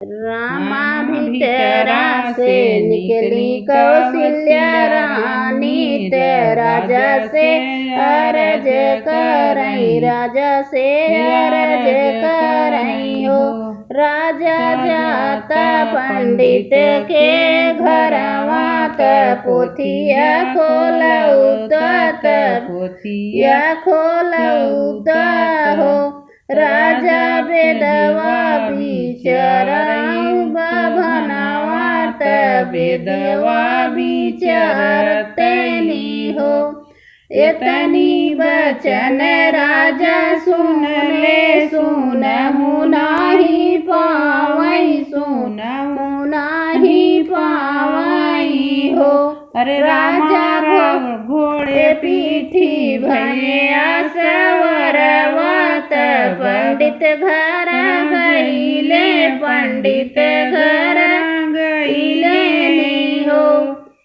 रामा रामा भीतरा से निकली कौशल्या रानी ते राजा से अरज करई, राजा से अरज करई हो। राजा जाता पंडित के घरवा त पोथिया खोलउत पोथिया खोलउत हो। राजा बेदवा बिचरऊ बभनवा त बेदवा बिचरतेनी हो। एतनी बचन राजा सुन ले, सुनहु नाही पावई, सुनहु नाही पावई हो। अरे राजा घोड़े पीठी भैया सवरवत पंडित घर गईले, पंडित घर गईले हो।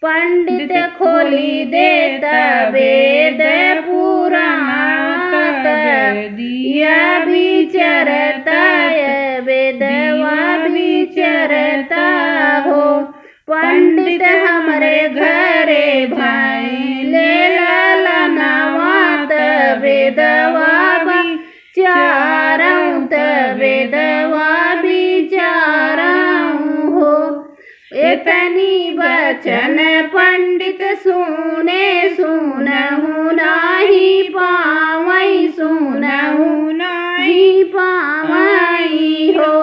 पंडित खोली देता वेद पुराण दिया विचरता, वेदवा विचरता हो। पंडित हमरे घरे भैले ललनवा त वेदवा बिचारऊ, त वेदवा बिचारऊ हो। एतनी बचन पंडित सुने, सुनहु नाही पावई, सुनहु नाही पावई हो।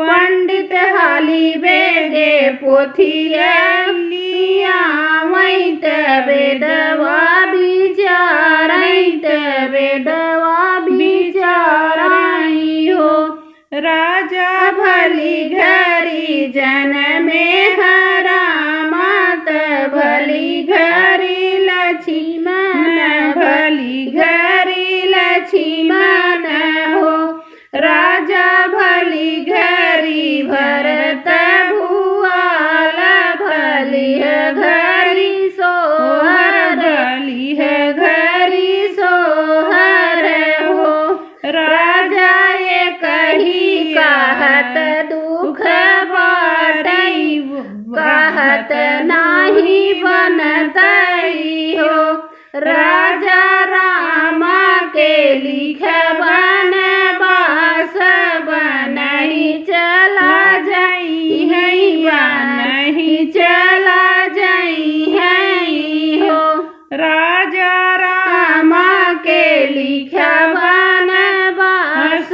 पंडित हाली बेगे पोथिया लियावई त वेदवा बिचारई, त वेदवा बिचारई हो। राजा भली घरी जन में हरामा त भली घरी लक्ष्मण, भली घरी लक्ष्मण हो। राजा भली घरी भरत भुआल, भली घरी सोहर, भली घरी सोहर हो। राजा ये कही कहत दुख बाटई, कहत नाही बनतई हो। राजा रामा के लिखबन बास बनही चला जाई है, बनही चला जाई है हो। राजा रामा के लिखबन बास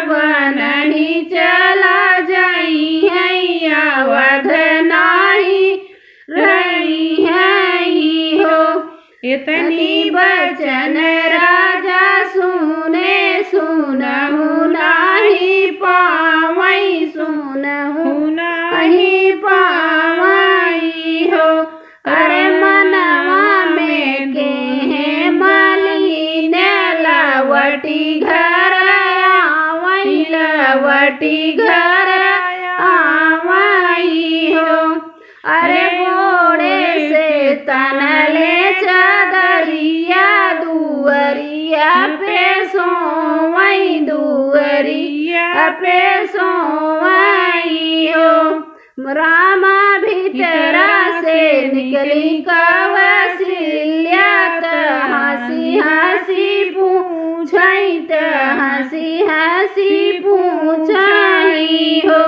बनही चला जाई है, अवध नाही रही है हो। इतनी बचन राजा सुने, सुनहु नाही पावई, सुनहु नाही पावई हो। अरे मनवा में के मलिन लवटी घर आवई, लवटी घर आवई हो। अरे घोड़े से तनले चदरिया, दुअरिया पे सोवई, दुअरिया पे सोवई हो। रामा भीतरा से निकली कौशल्या त हंसी हंसी पूछई, त हंसी हंसी पूछई हो।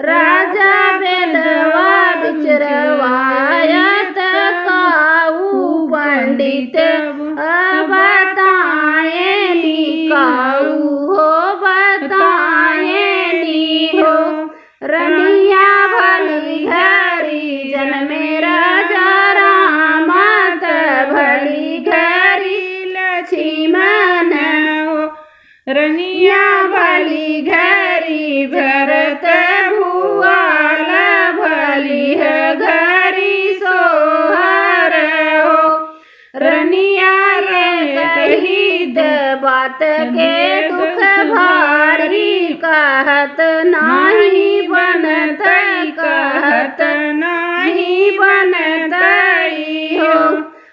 राजा बेदवा बिचरवायत काऊ पंडित बताए काऊ हो, बताए हो। रनिया भली घरी जन में राजा रामा त भली घरी लक्ष्मण हो। रनिया भली घरी भरत भुआल, भली घरी सोहर हो। रनिया रे कही बात के दुख भारी, कहत नाही बनतई, कहत नाही बनतई हो।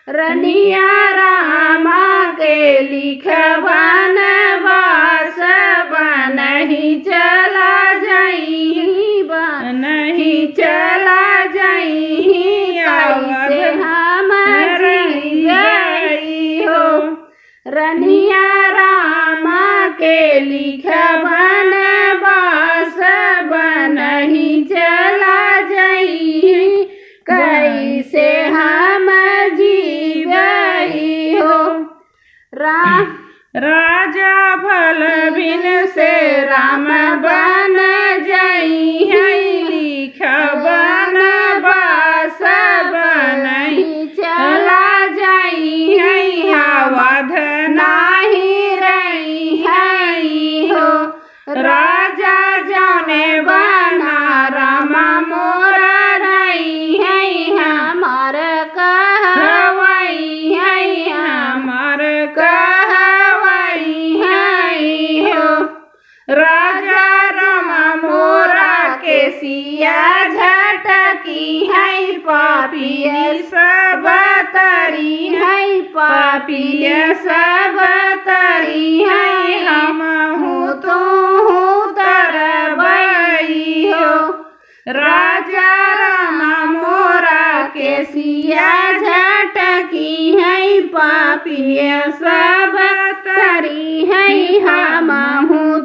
रनिया रामा के लिखबन बास बनही चला जाई, चला जाई कैसे हम जी गई हो रनिया रामा के लिखवन बास बनही चला जाई कैसे हम जी गई हो राजा भल बिन से राम बन जाई है लिखवन बास बनही चला जाई है अवध नाही रही है हो राजा जौने बना रामा मोरा नहीं है हमार कहवाई है हमार कहवाई है हो राजा रामा मोरा के सिया झटकी है पापी सब तरी है पापी सब तरी है हम हूँ तो हूँ तरबई हो राजा रामा मोरा के सिया झटकी है पापी सब तरी है हम हूँ